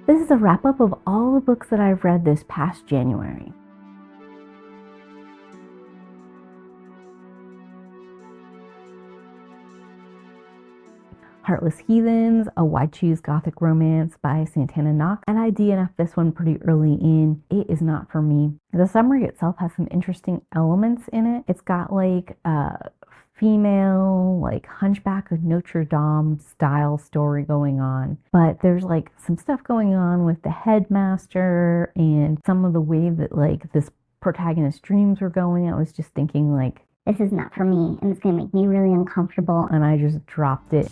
This is a wrap-up of all the books that I've read this past January. Heartless Heathens, a Why Choose Gothic Romance by Santana Knox, and I DNF'd this one pretty early in. It is not for me. The summary itself has some interesting elements in it. It's got like a female, like Hunchback of Notre Dame style story going on, but there's like some stuff going on with the headmaster and some of the way that like this protagonist's dreams were going. I was just thinking like, this is not for me, and it's gonna make me really uncomfortable, and I just dropped it.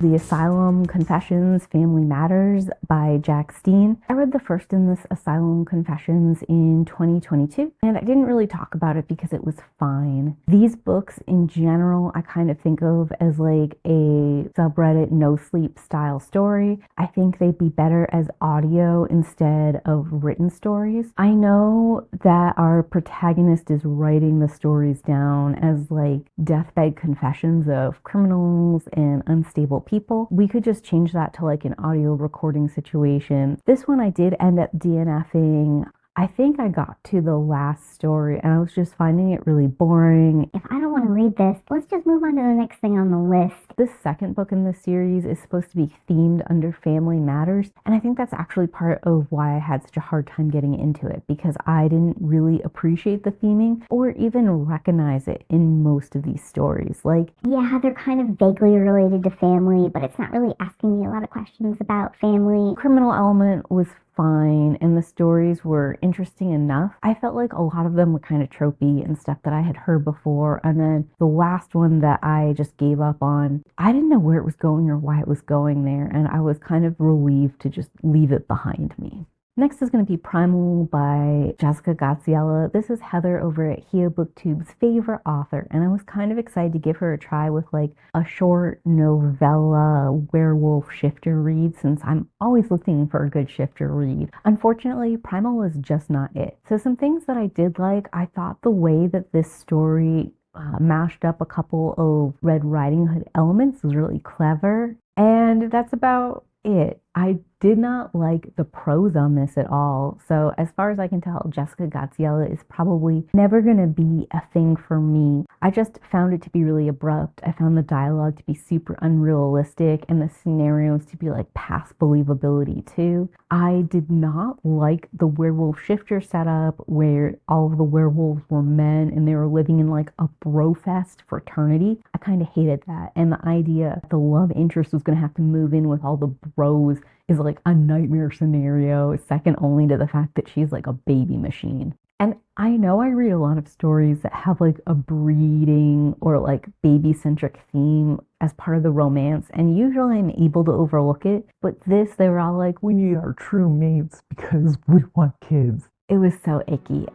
The Asylum Confessions, Family Matters by Jack Steen. I read the first in this Asylum Confessions in 2022, and I didn't really talk about it because it was fine. These books in general, I kind of think of as like a subreddit no sleep style story. I think they'd be better as audio instead of written stories. I know that our protagonist is writing the stories down as like deathbed confessions of criminals and unstable people. We could just change that to like an audio recording situation. This one I did end up DNFing. I think I got to the last story and I was just finding it really boring. If I don't want to read this, let's just move on to the next thing on the list. This second book in this series is supposed to be themed under Family Matters, and I think that's actually part of why I had such a hard time getting into it, because I didn't really appreciate the theming or even recognize it in most of these stories. Like, yeah, they're kind of vaguely related to family, but it's not really asking me a lot of questions about family. Criminal element was fine and the stories were interesting enough. I felt like a lot of them were kind of tropey and stuff that I had heard before, and then the last one that I just gave up on, I didn't know where it was going or why it was going there, and I was kind of relieved to just leave it behind me. Next is going to be Primal by Jessica Gaziella. This is Heather over at Hia Booktube's favorite author, and I was kind of excited to give her a try with like a short novella werewolf shifter read, since I'm always looking for a good shifter read. Unfortunately, Primal was just not it. So some things that I did like, I thought the way that this story mashed up a couple of Red Riding Hood elements was really clever, and that's about it. I did not like the prose on this at all. So as far as I can tell, Jessica Gaziella is probably never going to be a thing for me. I just found it to be really abrupt. I found the dialogue to be super unrealistic and the scenarios to be like past believability too. I did not like the werewolf shifter setup where all of the werewolves were men and they were living in like a brofest fraternity. I kind of hated that. And the idea the love interest was going to have to move in with all the bros is like a nightmare scenario, second only to the fact that she's like a baby machine. And I know I read a lot of stories that have like a breeding or like baby-centric theme as part of the romance, and usually I'm able to overlook it, but this, they were all like, we need our true mates because we want kids. It was so icky.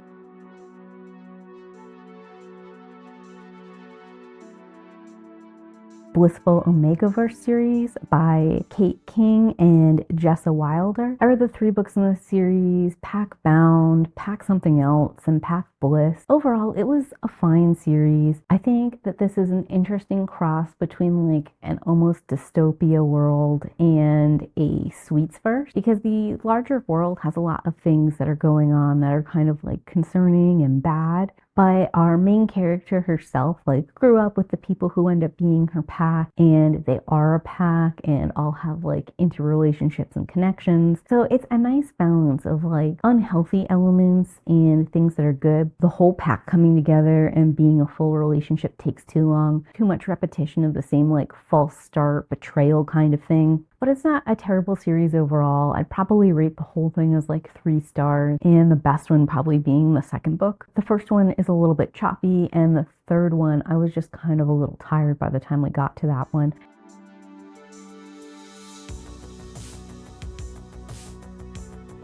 Blissful Omegaverse series by Kate King and Jessa Wilder. I read the 3 books in this series, Pack Bound, Pack Something Else, and Pack Bliss. Overall, it was a fine series. I think that this is an interesting cross between like an almost dystopia world and a sweets verse, because the larger world has a lot of things that are going on that are kind of like concerning and bad. But our main character herself like grew up with the people who end up being her pack, and they are a pack and all have like interrelationships and connections. So it's a nice balance of like unhealthy elements and things that are good. The whole pack coming together and being a full relationship takes too long. Too much repetition of the same like false start betrayal kind of thing. But it's not a terrible series overall. I'd probably rate the whole thing as like 3 stars, and the best one probably being the second book. The first one is a little bit choppy, and the third one, I was just kind of a little tired by the time we got to that one.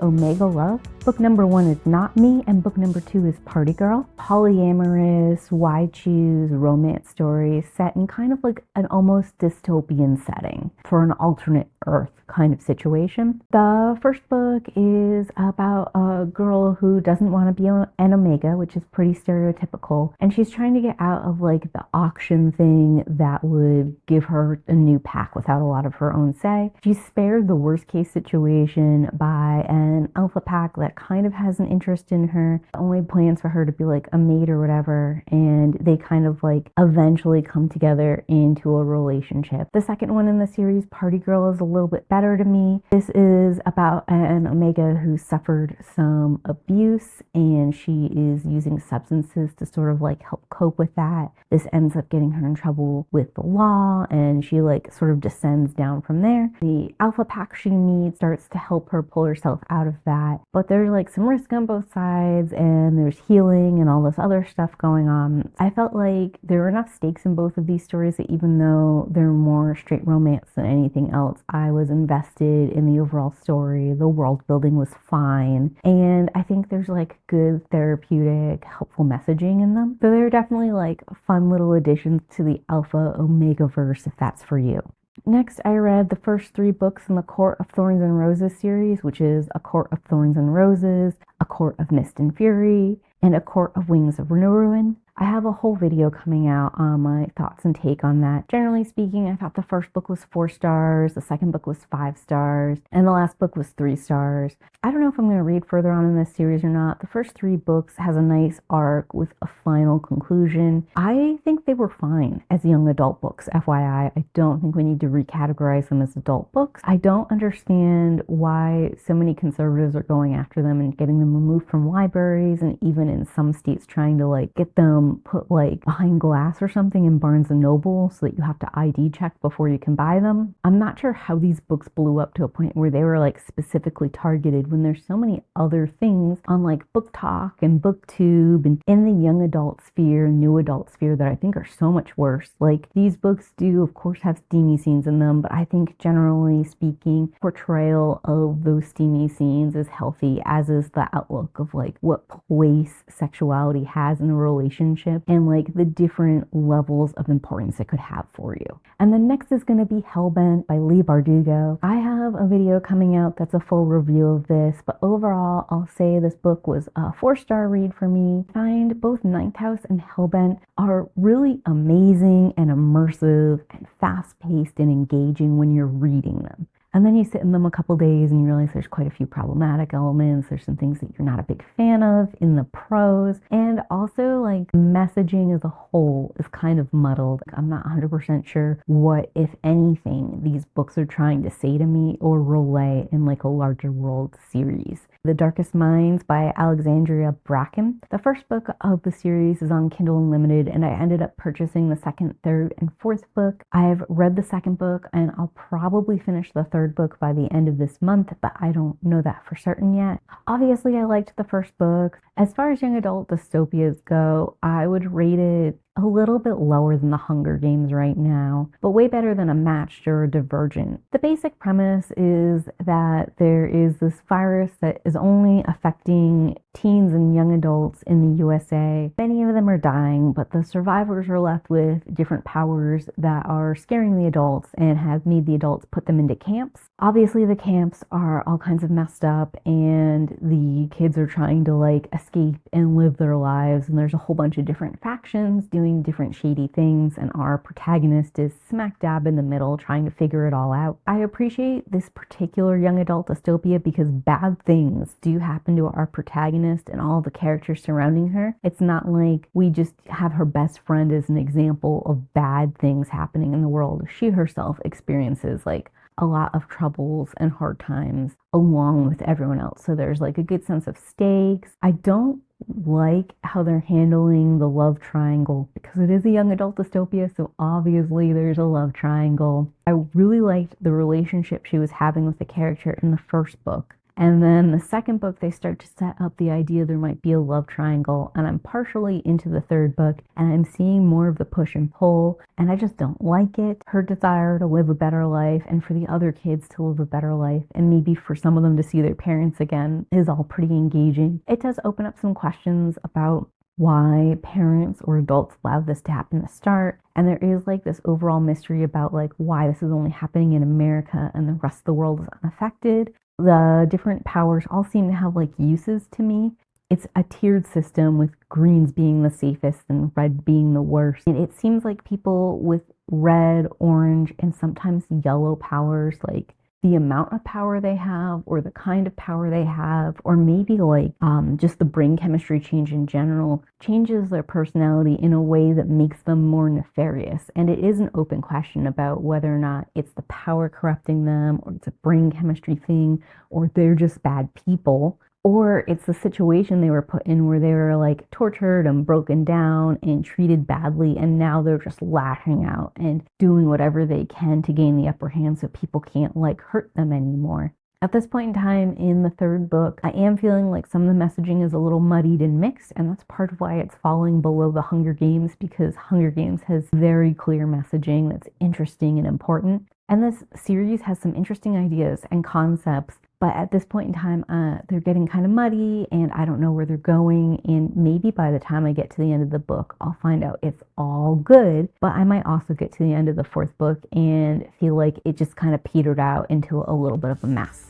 Omega Love Book number 1 is Not Me, and book number 2 is Party Girl. Polyamorous, why choose romance story set in kind of like an almost dystopian setting for an alternate Earth kind of situation. The first book is about a girl who doesn't want to be an Omega, which is pretty stereotypical, and she's trying to get out of like the auction thing that would give her a new pack without a lot of her own say. She's spared the worst case situation by an alpha pack that kind of has an interest in her, only plans for her to be like a mate or whatever, and they kind of like eventually come together into a relationship. The second one in the series, Party Girl, is a little bit better to me. This is about an Omega who suffered some abuse, and she is using substances to sort of like help cope with that. This ends up getting her in trouble with the law, and she like sort of descends down from there. The alpha pack she needs starts to help her pull herself out of that, but there's like some risk on both sides, and there's healing and all this other stuff going on. I felt like there were enough stakes in both of these stories that even though they're more straight romance than anything else, I was invested in the overall story. The world building was fine, and I think there's like good therapeutic, helpful messaging in them. So they're definitely like fun little additions to the Alpha Omega verse if that's for you. Next, I read the first 3 books in the Court of Thorns and Roses series, which is A Court of Thorns and Roses, A Court of Mist and Fury, and A Court of Wings of Ruin. I have a whole video coming out on my thoughts and take on that. Generally speaking, I thought the first book was 4 stars, the second book was 5 stars, and the last book was 3 stars. I don't know if I'm going to read further on in this series or not. The first 3 books has a nice arc with a final conclusion. I think they were fine as young adult books, FYI. I don't think we need to recategorize them as adult books. I don't understand why so many conservatives are going after them and getting them removed from libraries, and even in some states trying to like get them put like behind glass or something in Barnes and Noble so that you have to ID check before you can buy them. I'm not sure how these books blew up to a point where they were like specifically targeted when there's so many other things on like Book Talk and BookTube and in the young adult sphere, new adult sphere that I think are so much worse. Like these books do of course have steamy scenes in them, but I think generally speaking, portrayal of those steamy scenes is healthy, as is the outlook of like what place sexuality has in a relationship and like the different levels of importance it could have for you. And then next is going to be Hellbent by Leigh Bardugo. I have a video coming out that's a full review of this, but overall I'll say this book was a 4-star read for me. I find both Ninth House and Hellbent are really amazing and immersive and fast-paced and engaging when you're reading them. And then you sit in them a couple days and you realize there's quite a few problematic elements. There's some things that you're not a big fan of in the prose. And also like messaging as a whole is kind of muddled. I'm not 100% sure what, if anything, these books are trying to say to me or relay in like a larger world series. The Darkest Minds by Alexandria Bracken. The first book of the series is on Kindle Unlimited, and I ended up purchasing the second, third, and fourth book. I've read the second book, and I'll probably finish the third book by the end of this month, but I don't know that for certain yet. Obviously, I liked the first book. As far as young adult dystopias go, I would rate it a little bit lower than the Hunger Games right now, but way better than a Matched or a Divergent. The basic premise is that there is this virus that is only affecting teens and young adults in the USA. Many of them are dying, but the survivors are left with different powers that are scaring the adults and have made the adults put them into camps. Obviously, the camps are all kinds of messed up, and the kids are trying to like escape and live their lives, and there's a whole bunch of different factions doing different shady things, and our protagonist is smack dab in the middle trying to figure it all out. I appreciate this particular young adult dystopia because bad things do happen to our protagonist and all the characters surrounding her. It's not like we just have her best friend as an example of bad things happening in the world. She herself experiences like a lot of troubles and hard times along with everyone else. So there's like a good sense of stakes. I don't like how they're handling the love triangle because it is a young adult dystopia, so obviously there's a love triangle. I really liked the relationship she was having with the character in the first book. And then the second book, they start to set up the idea there might be a love triangle. And I'm partially into the third book, and I'm seeing more of the push and pull, and I just don't like it. Her desire to live a better life and for the other kids to live a better life, and maybe for some of them to see their parents again, is all pretty engaging. It does open up some questions about why parents or adults allow this to happen to start. And there is like this overall mystery about like why this is only happening in America and the rest of the world is unaffected. The different powers all seem to have like uses to me. It's a tiered system with greens being the safest and red being the worst. And it seems like people with red, orange, and sometimes yellow powers, like the amount of power they have or the kind of power they have, or maybe like just the brain chemistry change in general changes their personality in a way that makes them more nefarious. And it is an open question about whether or not it's the power corrupting them, or it's a brain chemistry thing, or they're just bad people, or it's the situation they were put in where they were like tortured and broken down and treated badly, and now they're just lashing out and doing whatever they can to gain the upper hand so people can't like hurt them anymore. At this point in time in the third book, I am feeling like some of the messaging is a little muddied and mixed, and that's part of why it's falling below the Hunger Games, because Hunger Games has very clear messaging that's interesting and important. And this series has some interesting ideas and concepts, but at this point in time, they're getting kind of muddy and I don't know where they're going. And maybe by the time I get to the end of the book, I'll find out it's all good. But I might also get to the end of the fourth book and feel like it just kind of petered out into a little bit of a mess.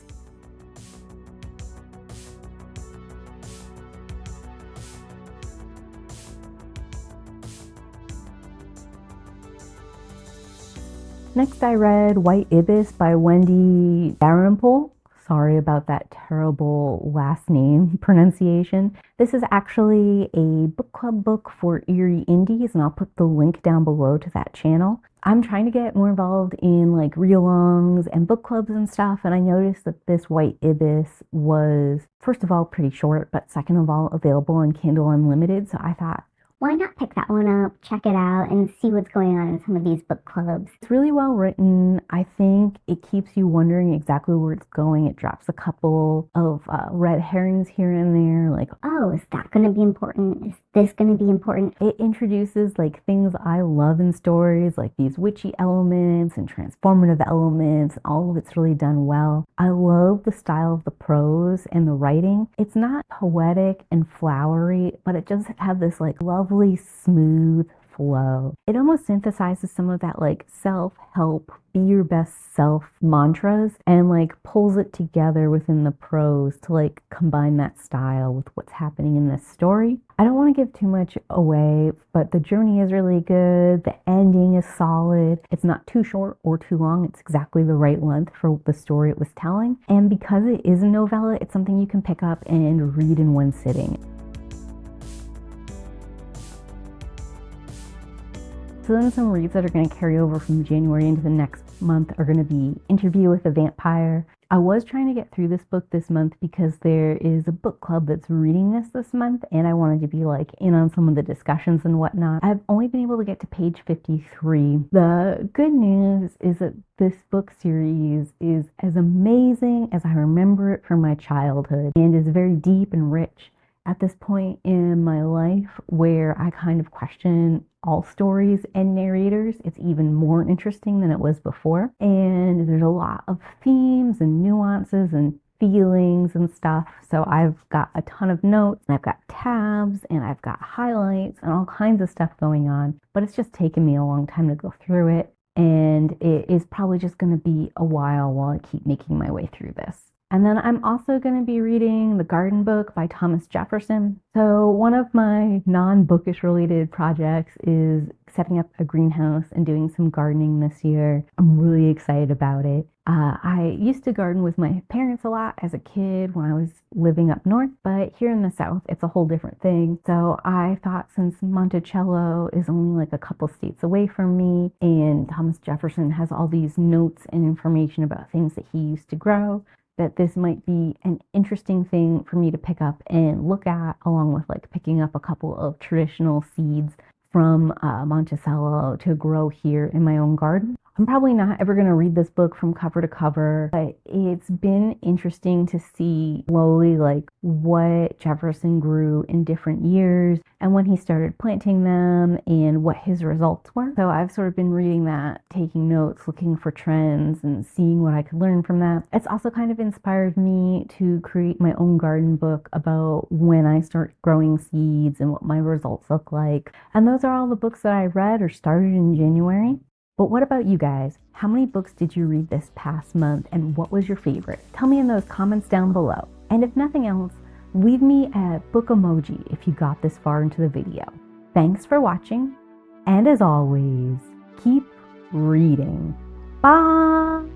Next, I read White Ibis by Wendy Dalrymple. Sorry about that terrible last name pronunciation. This is actually a book club book for Eerie Indies, and I'll put the link down below to that channel. I'm trying to get more involved in like read-alongs and book clubs and stuff, and I noticed that this White Ibis was, first of all, pretty short, but second of all, available on Kindle Unlimited, so I thought, why not pick that one up, check it out, and see what's going on in some of these book clubs? It's really well written. I think it keeps you wondering exactly where it's going. It drops a couple of red herrings here and there, like, oh, is that going to be important? Is this going to be important? It introduces like things I love in stories, like these witchy elements and transformative elements. All of it's really done well. I love the style of the prose and the writing. It's not poetic and flowery, but it does have this like lovely, smooth flow. It almost synthesizes some of that like self-help, be your best self mantras and like pulls it together within the prose to like combine that style with what's happening in this story. I don't want to give too much away, but the journey is really good. The ending is solid. It's not too short or too long. It's exactly the right length for the story it was telling. And because it is a novella, it's something you can pick up and read in one sitting. So then some reads that are going to carry over from January into the next month are going to be Interview with a Vampire. I was trying to get through this book this month because there is a book club that's reading this month, and I wanted to be like in on some of the discussions and whatnot. I've only been able to get to page 53. The good news is that this book series is as amazing as I remember it from my childhood and is very deep and rich. At this point in my life where I kind of question all stories and narrators, it's even more interesting than it was before. And there's a lot of themes and nuances and feelings and stuff. So I've got a ton of notes, and I've got tabs, and I've got highlights and all kinds of stuff going on. But it's just taken me a long time to go through it. And it is probably just going to be a while I keep making my way through this. And then I'm also going to be reading The Garden Book by Thomas Jefferson. So one of my non-bookish related projects is setting up a greenhouse and doing some gardening this year. I'm really excited about it. I used to garden with my parents a lot as a kid when I was living up north, but here in the south, it's a whole different thing. So I thought since Monticello is only like a couple states away from me, and Thomas Jefferson has all these notes and information about things that he used to grow, that this might be an interesting thing for me to pick up and look at, along with like picking up a couple of traditional seeds from Monticello to grow here in my own garden. I'm probably not ever going to read this book from cover to cover, but it's been interesting to see slowly like what Jefferson grew in different years and when he started planting them and what his results were. So I've sort of been reading that, taking notes, looking for trends and seeing what I could learn from that. It's also kind of inspired me to create my own garden book about when I start growing seeds and what my results look like. And those are all the books that I read or started in January. But what about you guys? How many books did you read this past month and what was your favorite? Tell me in those comments down below. And if nothing else, leave me a book emoji if you got this far into the video. Thanks for watching, and as always, keep reading. Bye!